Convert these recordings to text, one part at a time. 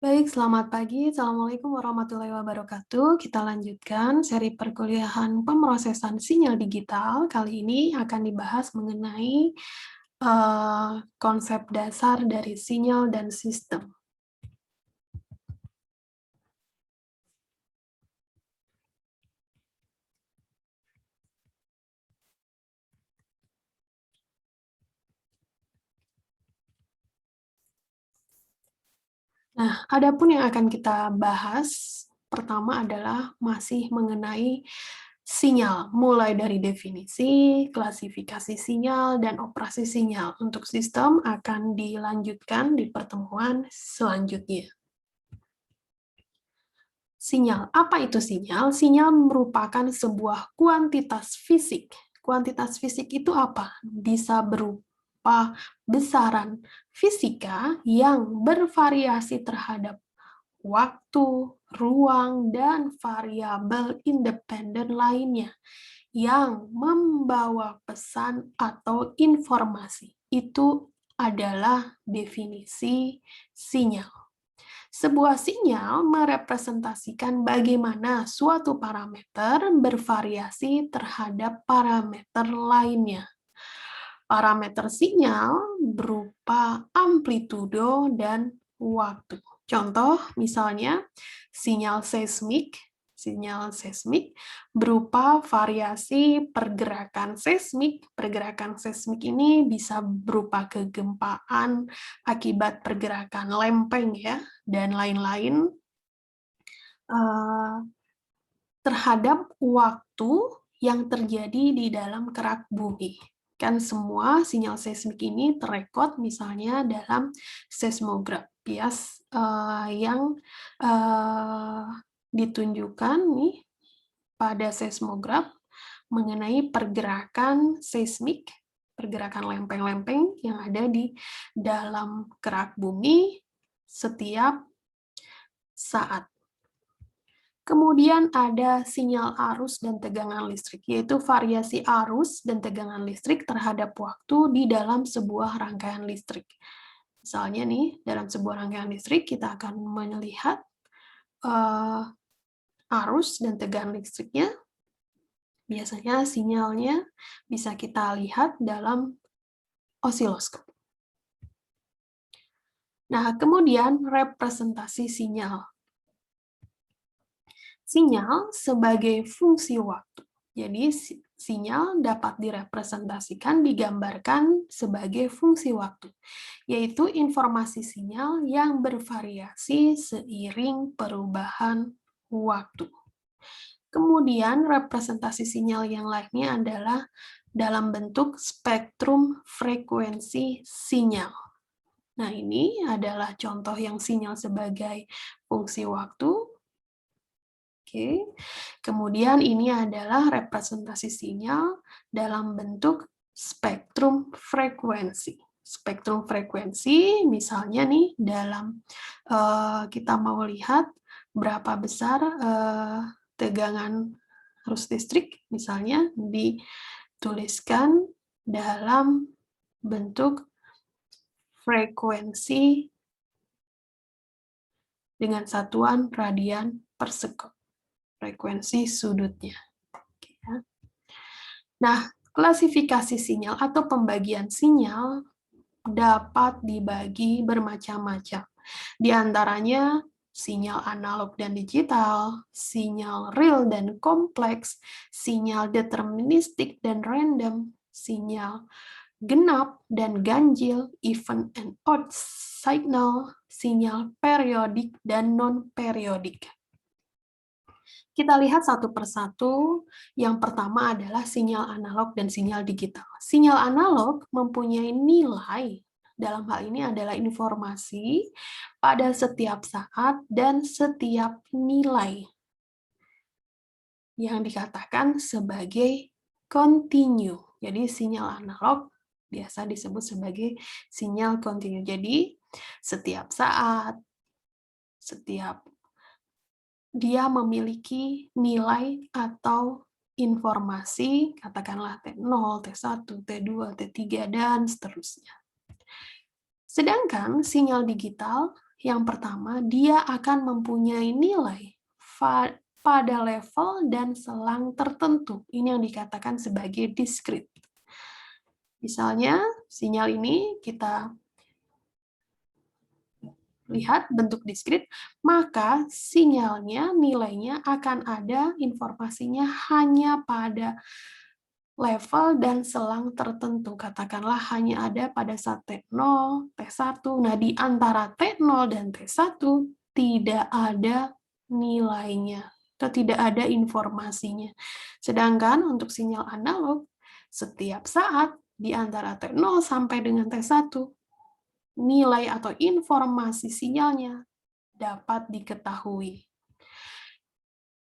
Baik, selamat pagi. Assalamualaikum warahmatullahi wabarakatuh. Kita lanjutkan seri perkuliahan pemrosesan sinyal digital. Kali ini akan dibahas mengenai konsep dasar dari sinyal dan sistem. Nah, adapun yang akan kita bahas, pertama adalah masih mengenai sinyal, mulai dari definisi, klasifikasi sinyal, dan operasi sinyal. Untuk sistem akan dilanjutkan di pertemuan selanjutnya. Sinyal. Apa itu sinyal? Sinyal merupakan sebuah kuantitas fisik. Kuantitas fisik itu apa? Bisa berupa besaran fisika yang bervariasi terhadap waktu, ruang, dan variabel independen lainnya yang membawa pesan atau informasi. Itu adalah definisi sinyal. Sebuah sinyal merepresentasikan bagaimana suatu parameter bervariasi terhadap parameter lainnya. Parameter sinyal berupa amplitudo dan waktu. Contoh, misalnya, sinyal seismik. Sinyal seismik berupa variasi pergerakan seismik. Pergerakan seismik ini bisa berupa kegempaan akibat pergerakan lempeng ya, dan lain-lain terhadap waktu yang terjadi di dalam kerak bumi. Kan semua sinyal seismik ini terekod misalnya dalam seismograf bias yang ditunjukkan nih pada seismograf mengenai pergerakan seismik, pergerakan lempeng-lempeng yang ada di dalam kerak bumi setiap saat. Kemudian ada sinyal arus dan tegangan listrik, yaitu variasi arus dan tegangan listrik terhadap waktu di dalam sebuah rangkaian listrik. Misalnya nih, dalam sebuah rangkaian listrik kita akan melihat arus dan tegangan listriknya. Biasanya sinyalnya bisa kita lihat dalam osiloskop. Nah, kemudian representasi sinyal. Sinyal sebagai fungsi waktu. Jadi, sinyal dapat direpresentasikan, digambarkan sebagai fungsi waktu, yaitu informasi sinyal yang bervariasi seiring perubahan waktu. Kemudian, representasi sinyal yang lainnya adalah dalam bentuk spektrum frekuensi sinyal. Nah, ini adalah contoh yang sinyal sebagai fungsi waktu. Oke. Kemudian ini adalah representasi sinyal dalam bentuk spektrum frekuensi. Spektrum frekuensi misalnya nih dalam kita mau lihat berapa besar tegangan arus listrik, misalnya dituliskan dalam bentuk frekuensi dengan satuan radian per sekund. Frekuensi sudutnya. Nah, klasifikasi sinyal atau pembagian sinyal dapat dibagi bermacam-macam. Di antaranya sinyal analog dan digital, sinyal real dan kompleks, sinyal deterministik dan random, sinyal genap dan ganjil, even and odd signal, sinyal periodik dan non-periodik. Kita lihat satu persatu. Yang pertama adalah sinyal analog dan sinyal digital. Sinyal analog mempunyai nilai, dalam hal ini adalah informasi, pada setiap saat dan setiap nilai yang dikatakan sebagai kontinu. Jadi sinyal analog biasa disebut sebagai sinyal kontinu. Jadi setiap saat, setiap dia memiliki nilai atau informasi, katakanlah T0, T1, T2, T3, dan seterusnya. Sedangkan sinyal digital Yang pertama, dia akan mempunyai nilai pada level dan selang tertentu. Ini yang dikatakan sebagai diskrit. Misalnya, sinyal ini kita lihat bentuk diskrit, maka sinyalnya, nilainya akan ada informasinya hanya pada level dan selang tertentu. Katakanlah hanya ada pada saat T0, T1. Nah, di antara T0 dan T1 tidak ada nilainya atau tidak ada informasinya. Sedangkan untuk sinyal analog, setiap saat di antara T0 sampai dengan T1, nilai atau informasi sinyalnya dapat diketahui.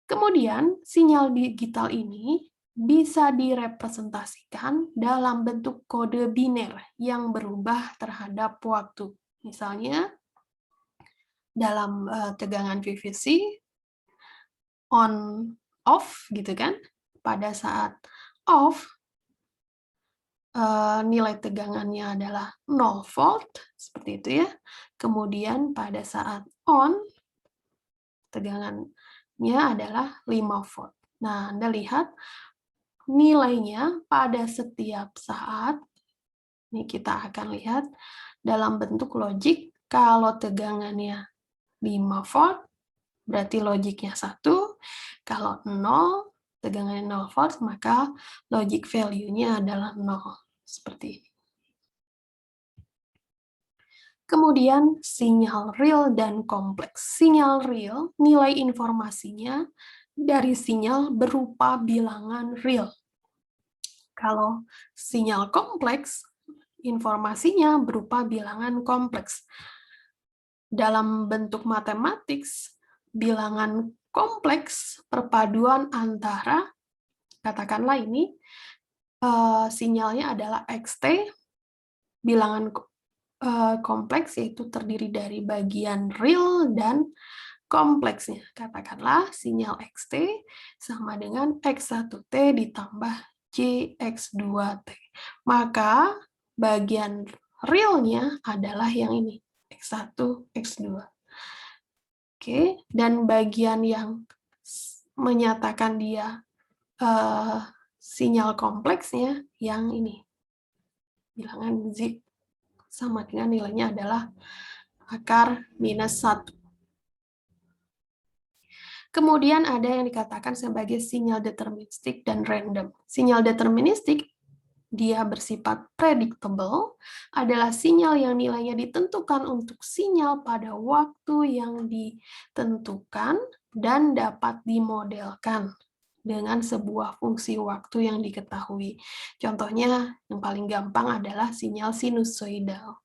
Kemudian, sinyal digital ini bisa direpresentasikan dalam bentuk kode biner yang berubah terhadap waktu. Misalnya, dalam tegangan VVC, on, off, gitu kan. Pada saat off, nilai tegangannya adalah 0 volt, seperti itu ya. Kemudian pada saat on, tegangannya adalah 5 volt. Nah, Anda lihat nilainya pada setiap saat, ini kita akan lihat dalam bentuk logik, kalau tegangannya 5 volt, berarti logiknya 1, kalau 0, tegangannya 0 volt, maka logic value-nya adalah 0. Seperti ini. Kemudian sinyal real dan kompleks. Sinyal real, nilai informasinya dari sinyal berupa bilangan real. Kalau sinyal kompleks, informasinya berupa bilangan kompleks. Dalam bentuk matematik, bilangan kompleks perpaduan antara, katakanlah ini, sinyalnya adalah xt, bilangan kompleks yaitu terdiri dari bagian real dan kompleksnya. Katakanlah sinyal xt sama dengan x1t ditambah jx2t. Maka bagian realnya adalah yang ini, x1, x2. Oke, dan bagian yang menyatakan dia sinyal kompleksnya yang ini, bilangan z sama dengan nilainya adalah akar minus 1. Kemudian ada yang dikatakan sebagai sinyal deterministik dan random. Sinyal deterministik, dia bersifat predictable, adalah sinyal yang nilainya ditentukan untuk sinyal pada waktu yang ditentukan dan dapat dimodelkan dengan sebuah fungsi waktu yang diketahui. Contohnya yang paling gampang adalah sinyal sinusoidal.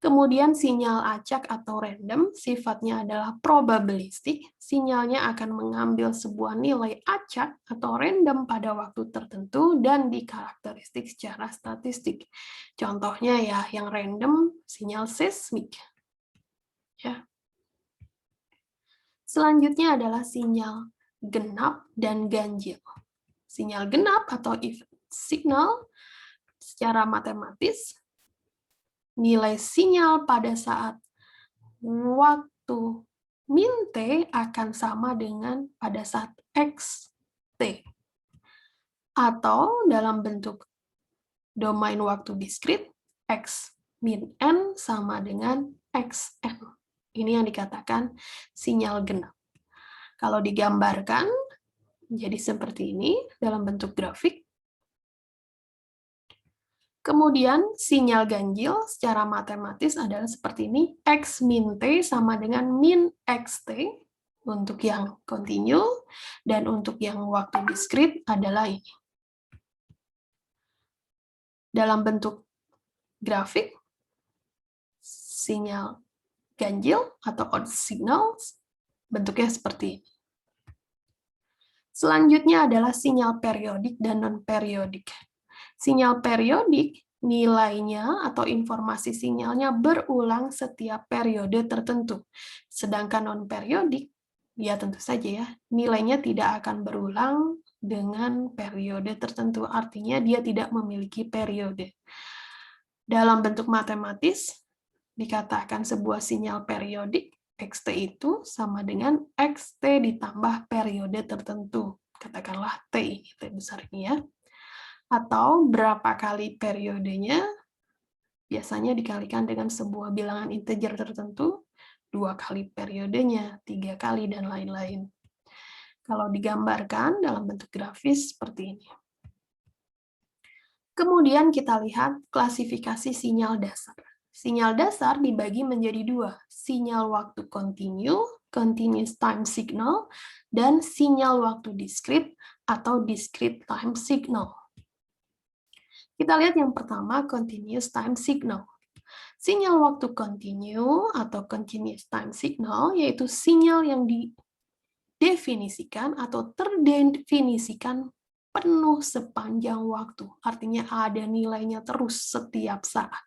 Kemudian sinyal acak atau random sifatnya adalah probabilistik. Sinyalnya akan mengambil sebuah nilai acak atau random pada waktu tertentu dan dikarakteristik secara statistik. Contohnya ya yang random sinyal seismik. Ya. Selanjutnya adalah sinyal genap dan ganjil. Sinyal genap atau if signal secara matematis, nilai sinyal pada saat waktu min T akan sama dengan pada saat X T. Atau dalam bentuk domain waktu diskrit, X min N sama dengan XN. Ini yang dikatakan sinyal genap. Kalau digambarkan, jadi seperti ini dalam bentuk grafik. Kemudian sinyal ganjil secara matematis adalah seperti ini, X min T sama dengan min XT untuk yang continue, dan untuk yang waktu diskrit adalah ini. Dalam bentuk grafik, sinyal ganjil atau odd signals bentuknya seperti ini. Selanjutnya adalah sinyal periodik dan non-periodik. Sinyal periodik, nilainya atau informasi sinyalnya berulang setiap periode tertentu. Sedangkan non-periodik, ya tentu saja ya, nilainya tidak akan berulang dengan periode tertentu. Artinya dia tidak memiliki periode. Dalam bentuk matematis, dikatakan sebuah sinyal periodik, xt itu sama dengan xt ditambah periode tertentu. Katakanlah T ini, T besar ini ya. Atau berapa kali periodenya, biasanya dikalikan dengan sebuah bilangan integer tertentu, 2 kali periodenya, 3 kali, dan lain-lain. Kalau digambarkan dalam bentuk grafis seperti ini. Kemudian kita lihat klasifikasi sinyal dasar. Sinyal dasar dibagi menjadi 2, sinyal waktu continue, continuous time signal, dan sinyal waktu discrete atau discrete time signal. Kita lihat yang pertama, continuous time signal. Sinyal waktu continue atau continuous time signal yaitu sinyal yang didefinisikan atau terdefinisikan penuh sepanjang waktu. Artinya ada nilainya terus setiap saat.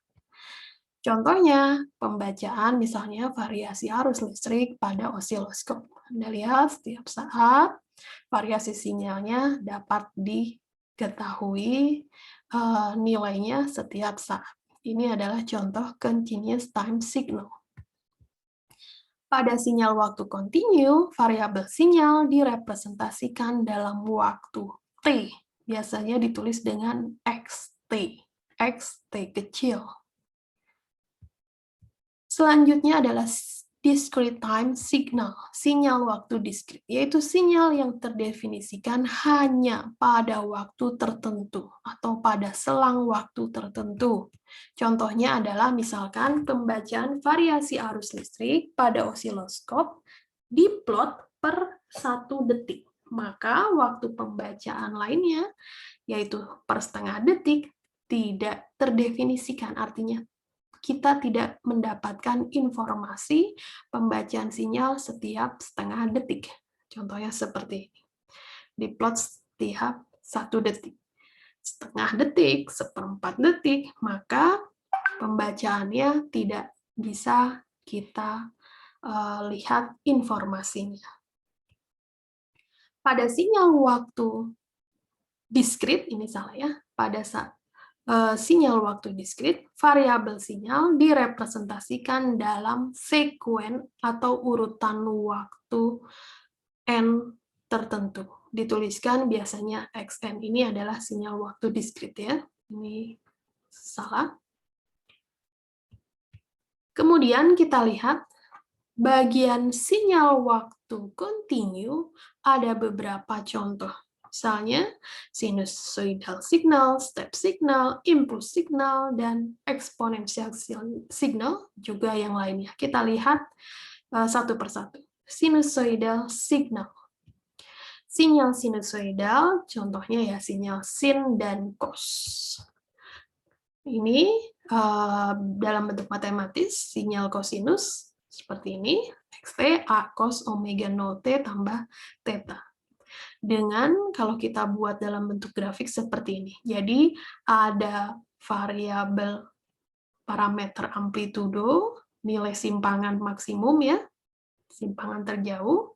Contohnya, pembacaan misalnya variasi arus listrik pada osiloskop. Anda lihat setiap saat variasi sinyalnya dapat diketahui nilainya setiap saat. Ini adalah contoh continuous time signal. Pada sinyal waktu continue, variabel sinyal direpresentasikan dalam waktu T. Biasanya ditulis dengan xt. Xt kecil. Selanjutnya adalah discrete time signal, sinyal waktu diskrit, yaitu sinyal yang terdefinisikan hanya pada waktu tertentu atau pada selang waktu tertentu. Contohnya adalah misalkan pembacaan variasi arus listrik pada osiloskop diplot per 1 detik. Maka waktu pembacaan lainnya, yaitu per setengah detik, tidak terdefinisikan, artinya kita tidak mendapatkan informasi pembacaan sinyal setiap setengah detik. Contohnya seperti ini. Diplot setiap 1 detik. Setengah detik, seperempat detik, maka pembacaannya tidak bisa kita lihat informasinya. Pada sinyal waktu diskrit, ini salah ya, pada saat sinyal waktu diskrit, variabel sinyal direpresentasikan dalam sekuen atau urutan waktu n tertentu. Dituliskan biasanya xn, ini adalah sinyal waktu diskrit ya. Ini salah. Kemudian kita lihat bagian sinyal waktu continue, ada beberapa contoh. Misalnya, sinusoidal signal, step signal, impulse signal, dan exponential signal, juga yang lainnya. Kita lihat satu persatu. Sinusoidal signal. Sinyal sinusoidal, contohnya ya sinyal sin dan cos. Ini dalam bentuk matematis, sinyal kosinus, seperti ini, xt a cos omega 0 t tambah theta. Dengan kalau kita buat dalam bentuk grafik seperti ini. Jadi ada variabel parameter amplitudo, nilai simpangan maksimum ya, simpangan terjauh,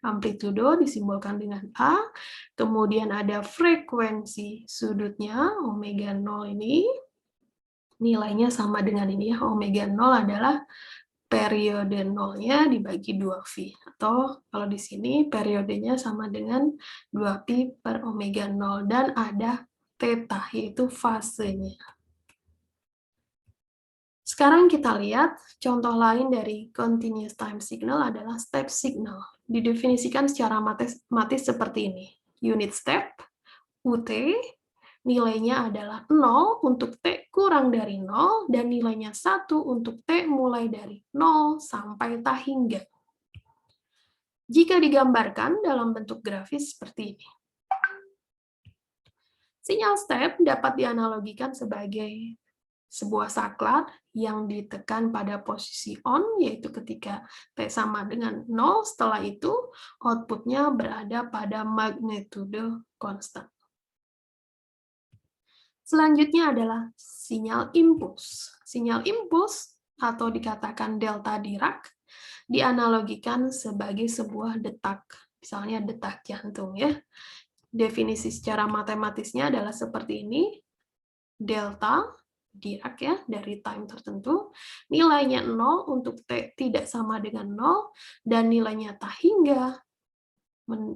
amplitudo disimbolkan dengan A, kemudian ada frekuensi sudutnya, omega 0 ini, nilainya sama dengan ini ya, omega 0 adalah periode nolnya dibagi 2V. Atau kalau di sini periodenya sama dengan 2pi per omega 0. Dan ada theta, yaitu fasenya. Sekarang kita lihat contoh lain dari continuous time signal adalah step signal. Didefinisikan secara matematis seperti ini. Unit step, UT, nilainya adalah 0 untuk T kurang dari 0, dan nilainya 1 untuk T mulai dari 0 sampai tak hingga. Jika digambarkan dalam bentuk grafis seperti ini. Sinyal step dapat dianalogikan sebagai sebuah saklar yang ditekan pada posisi on, yaitu ketika T sama dengan 0, setelah itu outputnya berada pada magnitudo konstan. Selanjutnya adalah sinyal impuls. Sinyal impuls atau dikatakan delta Dirac dianalogikan sebagai sebuah detak, misalnya detak jantung ya. Definisi secara matematisnya adalah seperti ini. Delta Dirac ya, dari time tertentu, nilainya 0 untuk T tidak sama dengan 0, dan nilainya tak hingga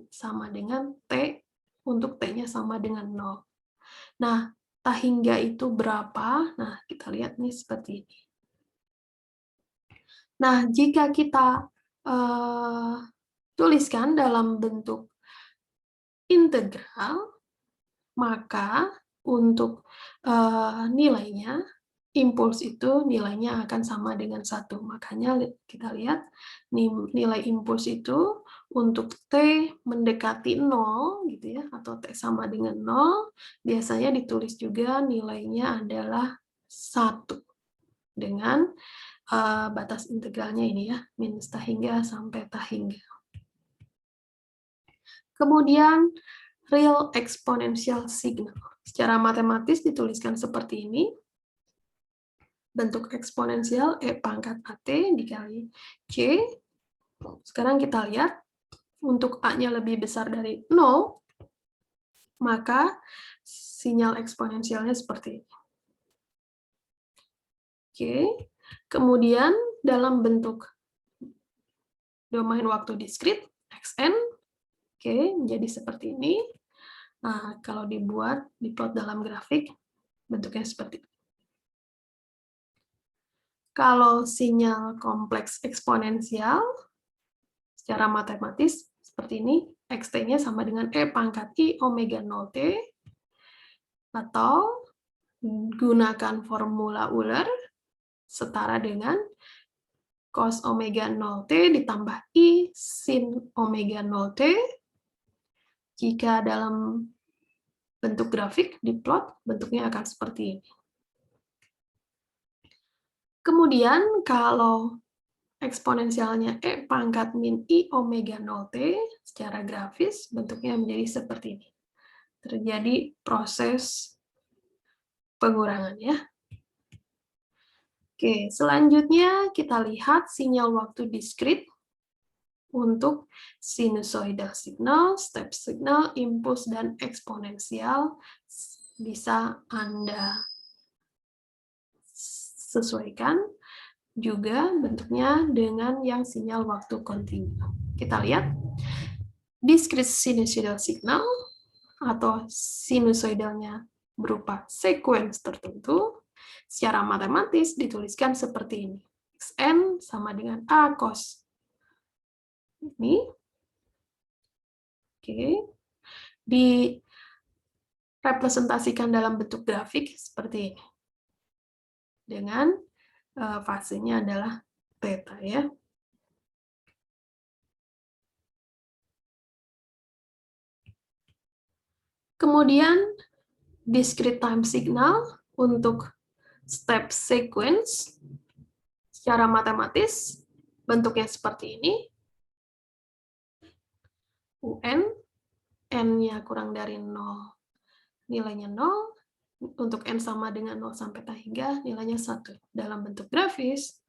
sama dengan T untuk T-nya sama dengan 0. Nah, tak hingga itu berapa? Nah, kita lihat nih seperti ini. Nah, jika kita tuliskan dalam bentuk integral, maka untuk nilainya, impuls itu nilainya akan sama dengan 1. Makanya kita lihat nilai impuls itu untuk T mendekati 0, gitu ya, atau T sama dengan 0, biasanya ditulis juga nilainya adalah 1. Dengan batas integralnya ini ya, minus tak hingga sampai tak hingga. Kemudian, real exponential signal. Secara matematis dituliskan seperti ini. Bentuk eksponensial E pangkat AT dikali C. Sekarang kita lihat, untuk A-nya lebih besar dari 0, maka sinyal eksponensialnya seperti ini. Oke. Kemudian, dalam bentuk domain waktu diskrit, Xn, oke, menjadi seperti ini. Nah, kalau diplot dalam grafik, bentuknya seperti ini. Kalau sinyal kompleks eksponensial, secara matematis, seperti ini, xt-nya sama dengan E pangkat I omega 0t, atau gunakan formula Euler, setara dengan cos omega 0t ditambah I sin omega 0t, jika dalam bentuk grafik diplot, bentuknya akan seperti ini. Kemudian kalau eksponensialnya E pangkat min I omega 0t, secara grafis bentuknya menjadi seperti ini. Terjadi proses pengurangan ya. Oke, selanjutnya kita lihat sinyal waktu diskrit untuk sinusoidal signal, step signal, impuls, dan eksponensial. Bisa Anda sesuaikan juga bentuknya dengan yang sinyal waktu kontinu. Kita lihat, discrete sinusoidal signal atau sinusoidalnya berupa sequence tertentu, secara matematis dituliskan seperti ini. Xn sama dengan A cos. Ini. Oke. Direpresentasikan dalam bentuk grafik seperti ini. Dengan fasenya adalah theta ya. Kemudian discrete time signal untuk step sequence secara matematis bentuknya seperti ini. UN, n-nya kurang dari 0, nilainya 0, untuk n sama dengan 0 sampai tak hingga, nilainya 1. Dalam bentuk grafis,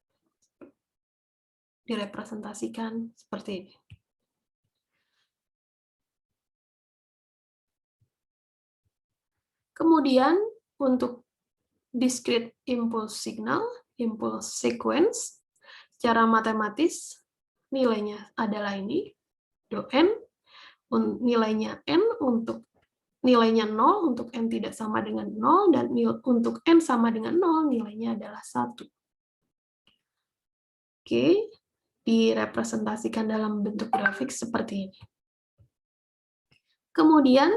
direpresentasikan seperti ini. Kemudian, untuk discrete impulse signal, impulse sequence, secara matematis, nilainya adalah ini, do n, nilainya n untuk nilainya 0 untuk n tidak sama dengan 0, dan untuk n sama dengan 0, nilainya adalah 1. Oke, direpresentasikan dalam bentuk grafik seperti ini. Kemudian,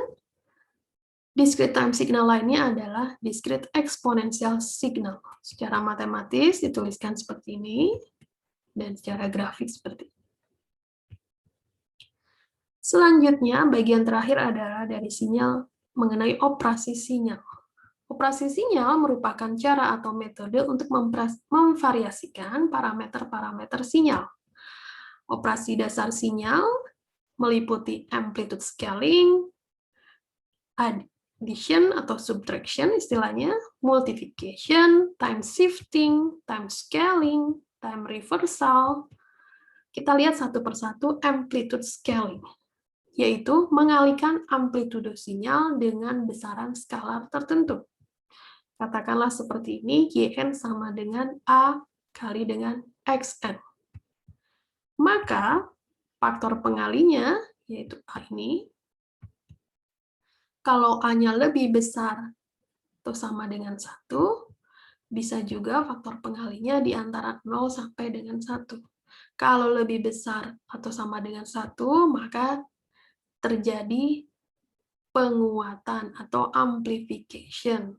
discrete time signal lainnya adalah discrete exponential signal. Secara matematis dituliskan seperti ini, dan secara grafik seperti ini. Selanjutnya, bagian terakhir adalah dari sinyal mengenai operasi sinyal. Operasi sinyal merupakan cara atau metode untuk memvariasikan parameter-parameter sinyal. Operasi dasar sinyal meliputi amplitude scaling, addition atau subtraction istilahnya, multiplication, time shifting, time scaling, time reversal. Kita lihat satu persatu amplitude scaling, yaitu mengalihkan amplitudo sinyal dengan besaran skalar tertentu. Katakanlah seperti ini, YN sama dengan A kali dengan XN. Maka, faktor pengalinya, yaitu A ini, kalau A-nya lebih besar atau sama dengan 1, bisa juga faktor pengalinya di antara 0 sampai dengan 1. Kalau lebih besar atau sama dengan 1, maka terjadi penguatan atau amplification.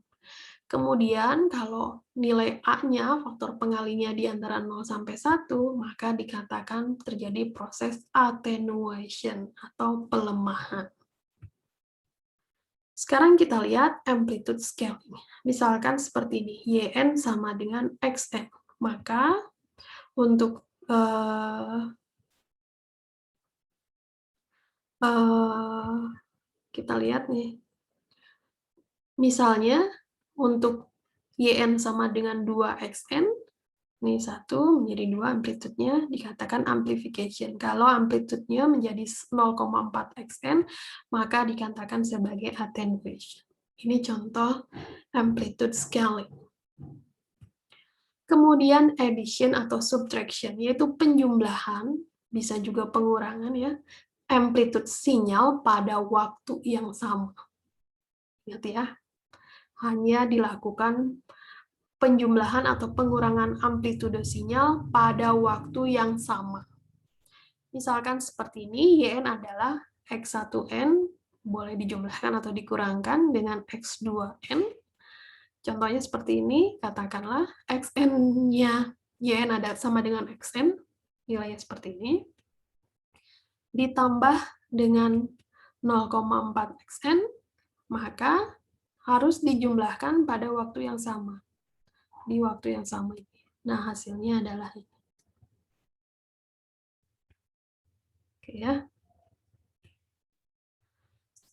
Kemudian kalau nilai A-nya, faktor pengalinya di antara 0 sampai 1, maka dikatakan terjadi proses attenuation atau pelemahan. Sekarang kita lihat amplitude scaling. Misalkan seperti ini, YN sama dengan XN. Maka untuk kita lihat nih, misalnya untuk YN sama dengan 2XN, ini 1 menjadi 2 amplitude-nya dikatakan amplification. Kalau amplitude-nya menjadi 0,4 XN, maka dikatakan sebagai attenuation. Ini contoh amplitude scaling. Kemudian addition atau subtraction, yaitu penjumlahan, bisa juga pengurangan ya, amplitude sinyal pada waktu yang sama. Ingat ya, hanya dilakukan penjumlahan atau pengurangan amplitude sinyal pada waktu yang sama. Misalkan seperti ini, YN adalah X1N, boleh dijumlahkan atau dikurangkan dengan X2N. Contohnya seperti ini, katakanlah XN-nya YN ada sama dengan XN, nilainya seperti ini, ditambah dengan 0,4 XN, maka harus dijumlahkan pada waktu yang sama. Di waktu yang sama ini. Nah, hasilnya adalah ini. Oke ya.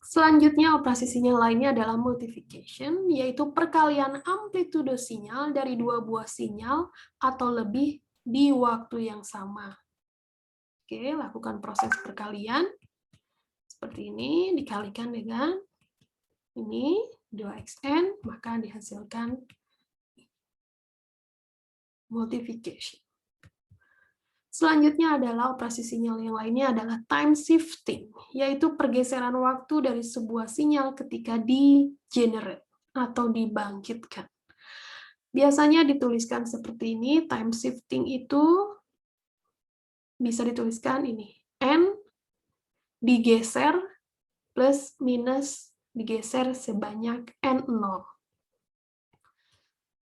Selanjutnya, operasi sinyal lainnya adalah multiplication, yaitu perkalian amplitude sinyal dari dua buah sinyal atau lebih di waktu yang sama. Oke, lakukan proses perkalian. Seperti ini, dikalikan dengan ini, 2XN, maka dihasilkan multiplication. Selanjutnya adalah operasi sinyal yang lainnya adalah time shifting, yaitu pergeseran waktu dari sebuah sinyal ketika di-generate atau dibangkitkan. Biasanya dituliskan seperti ini, time shifting itu bisa dituliskan ini, N digeser plus minus digeser sebanyak N0.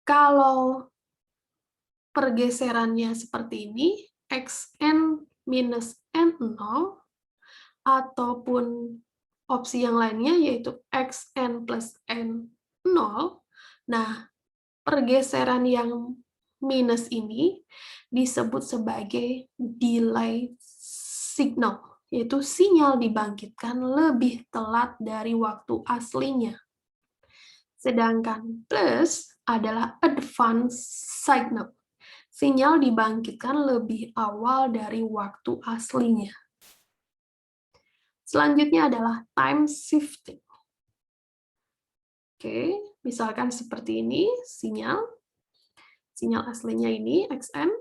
Kalau pergeserannya seperti ini, XN minus N0, ataupun opsi yang lainnya yaitu XN plus N0. Nah, pergeseran yang minus ini disebut sebagai delay signal, yaitu sinyal dibangkitkan lebih telat dari waktu aslinya. Sedangkan plus adalah advance signal. Sinyal dibangkitkan lebih awal dari waktu aslinya. Selanjutnya adalah time shifting. Oke, misalkan seperti ini, sinyal aslinya ini, XN.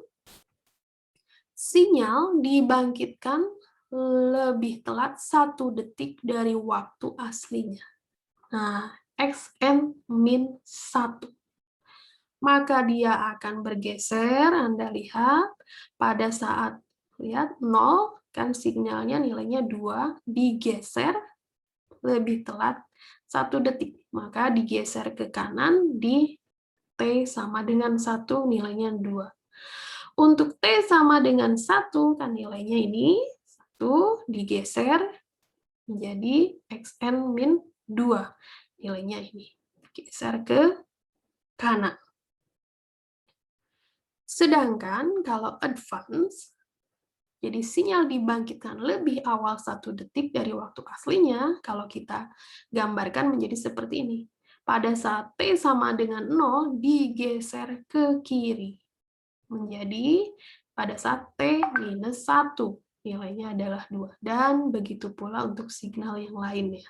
Sinyal dibangkitkan lebih telat 1 detik dari waktu aslinya. Nah, XN min 1. Maka dia akan bergeser, Anda lihat, pada saat lihat 0, kan sinyalnya nilainya 2, digeser lebih telat 1 detik. Maka digeser ke kanan di T sama dengan 1, nilainya 2. Untuk T sama dengan 1, kan nilainya ini, 1 digeser menjadi XN min 2. Nilainya ini. Geser ke kanan. Sedangkan kalau advance, jadi sinyal dibangkitkan lebih awal 1 detik dari waktu aslinya, kalau kita gambarkan menjadi seperti ini. Pada saat T sama dengan 0, digeser ke kiri. Menjadi pada saat T minus 1, nilainya adalah 2. Dan begitu pula untuk signal yang lainnya.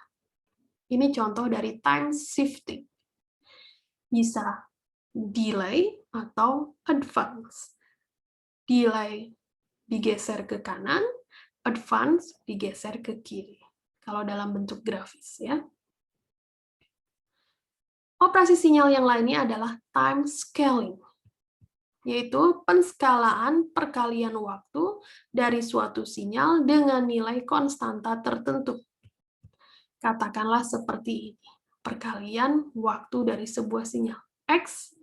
Ini contoh dari time shifting. bisa delay atau advance. Delay digeser ke kanan, advance digeser ke kiri. Kalau dalam bentuk grafis ya. Operasi sinyal yang lainnya adalah time scaling, yaitu penskalaan perkalian waktu dari suatu sinyal dengan nilai konstanta tertentu. Katakanlah seperti ini, perkalian waktu dari sebuah sinyal. X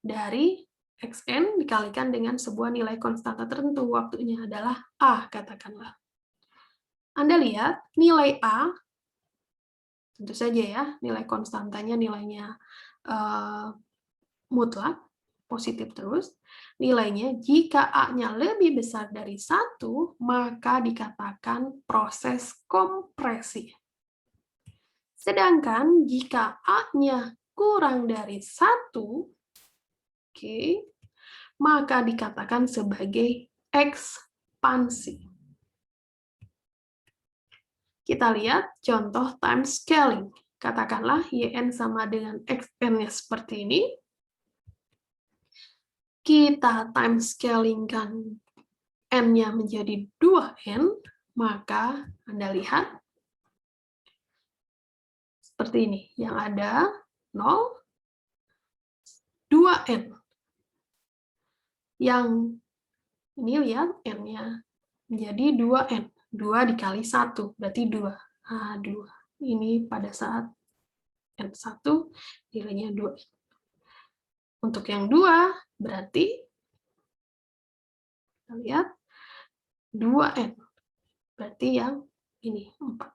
dari Xn dikalikan dengan sebuah nilai konstanta tertentu, waktunya adalah A, katakanlah. Anda lihat, nilai A, tentu saja ya, nilai konstantanya nilainya mutlak, positif terus, nilainya jika A-nya lebih besar dari 1, maka dikatakan proses kompresi. Sedangkan jika A-nya kurang dari 1, maka dikatakan sebagai ekspansi. Kita lihat contoh time scaling. Katakanlah YN sama dengan XN-nya seperti ini. Kita time scaling-kan N-nya menjadi 2N, maka Anda lihat seperti ini. Yang ada 0, 2N. Yang ini lihat N-nya menjadi 2N. 2 dikali 1, berarti 2. Nah, 2. Ini pada saat N1, nilainya 2. Untuk yang 2, berarti, kita lihat, 2N. Berarti yang ini, 4.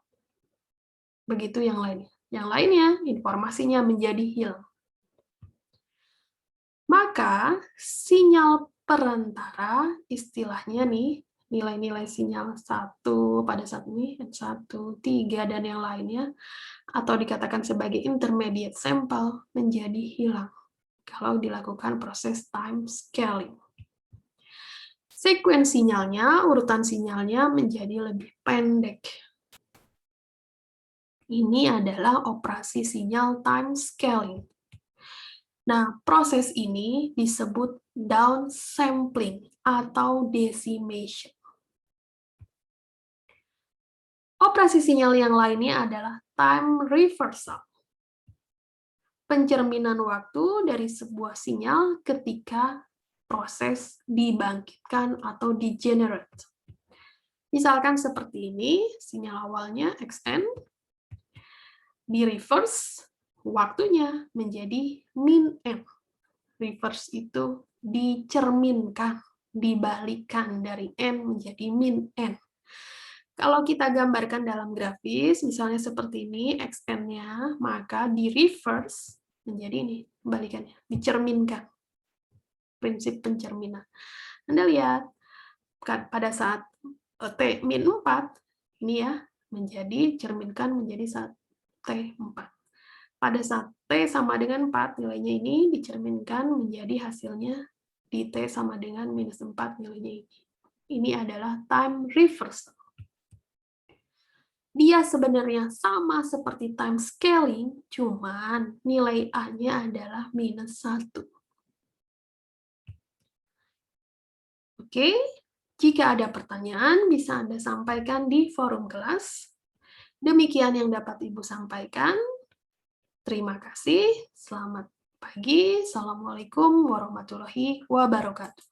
Begitu yang lainnya. Yang lainnya, informasinya menjadi hilang. Maka, sinyal perantara, istilahnya nih, nilai-nilai sinyal 1 pada saat ini, N1, 3, dan yang lainnya, atau dikatakan sebagai intermediate sample, menjadi hilang kalau dilakukan proses time scaling. Sekuens sinyalnya, urutan sinyalnya menjadi lebih pendek. Ini adalah operasi sinyal time scaling. Nah, proses ini disebut downsampling atau decimation. Operasi sinyal yang lainnya adalah time reversal. Pencerminan waktu dari sebuah sinyal ketika proses dibangkitkan atau di-generate. Misalkan seperti ini, sinyal awalnya Xn, di reverse, waktunya menjadi min N. Reverse itu dicerminkan, dibalikan dari N menjadi min N. Kalau kita gambarkan dalam grafis, misalnya seperti ini, Xn-nya, maka di reverse menjadi ini, kembalikannya, dicerminkan. Prinsip pencerminan. Anda lihat, pada saat T-4, ini ya, menjadi, cerminkan menjadi saat T4. Pada saat T sama dengan 4, nilainya ini dicerminkan menjadi hasilnya di T sama dengan minus 4 nilainya ini. Ini adalah time reversal. Dia sebenarnya sama seperti time scaling, cuman nilai A-nya adalah minus 1. Oke, jika ada pertanyaan bisa Anda sampaikan di forum kelas. Demikian yang dapat Ibu sampaikan. Terima kasih, selamat pagi, Assalamualaikum warahmatullahi wabarakatuh.